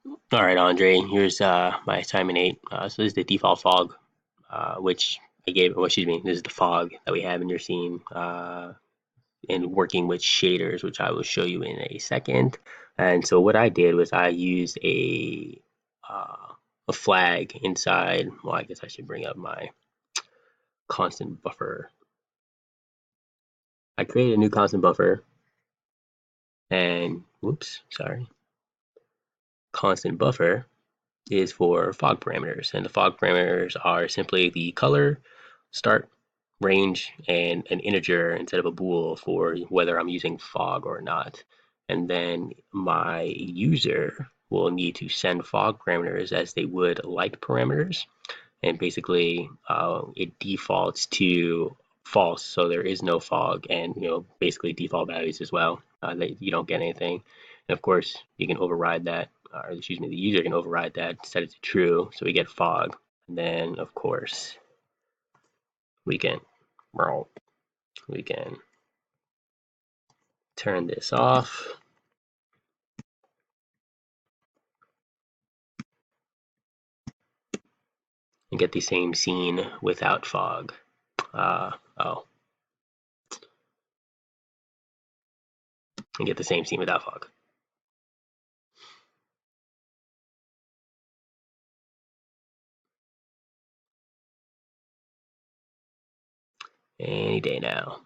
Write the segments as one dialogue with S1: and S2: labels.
S1: All right, Andre, here's my assignment 8. So this is the default fog, which I gave, well, excuse me, this is the fog that we have in your scene, and working with shaders, which I will show you in a second. And so what I did was I used a flag inside, well, I guess I should bring up my constant buffer. I created a new constant buffer and, whoops, sorry, constant buffer is for fog parameters, and the fog parameters are simply the color, start, range, and an integer instead of a bool for whether I'm using fog or not. And then my user will need to send fog parameters as they would light parameters, and basically it defaults to false, so there is no fog, and basically default values as well, that you don't get anything. And of course you can override that, or excuse me, the user can override that, set it to true, so we get fog. And then of course we can we can turn this off and get the same scene without fog. Oh, and get the same scene without fog. Any day now.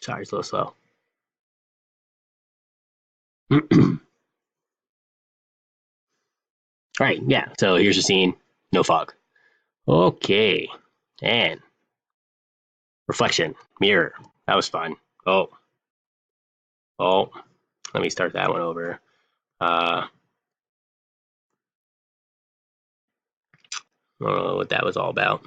S1: Sorry, it's a little slow. All right, yeah, so here's the scene, no fog. Okay, and reflection, mirror, that was fun. Oh, let me start that one over. I don't know what that was all about.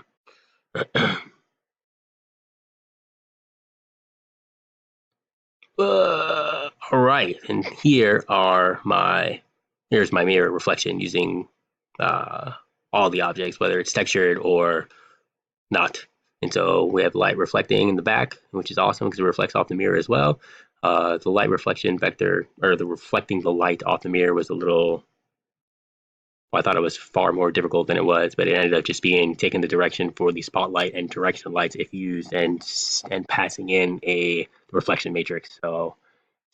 S1: All right, and here's my mirror reflection using all the objects, whether it's textured or not. And so we have light reflecting in the back, which is awesome because it reflects off the mirror as well. The light reflection vector, or the reflecting the light off the mirror, was a little, well, I thought it was far more difficult than it was, but it ended up just being taking the direction for the spotlight and direction lights if used, and passing in a reflection matrix. So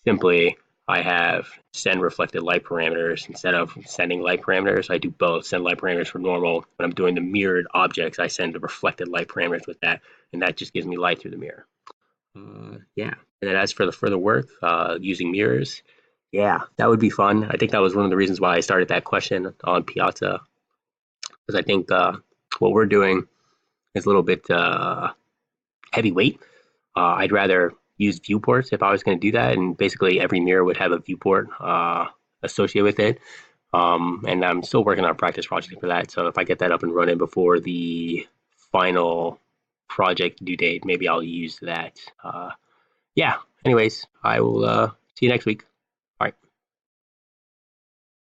S1: simply, I have send reflected light parameters instead of sending light parameters. I do both, send light parameters for normal. When I'm doing the mirrored objects, I send the reflected light parameters with that, and that just gives me light through the mirror. Yeah. And then as for the further work, using mirrors, yeah, that would be fun. I think that was one of the reasons why I started that question on Piazza, because I think what we're doing is a little bit heavyweight. I'd rather use viewports if I was going to do that, and basically every mirror would have a viewport associated with it. And I'm still working on a practice project for that. So if I get that up and running before the final project due date, maybe I'll use that. Yeah. Anyways, I will see you next week.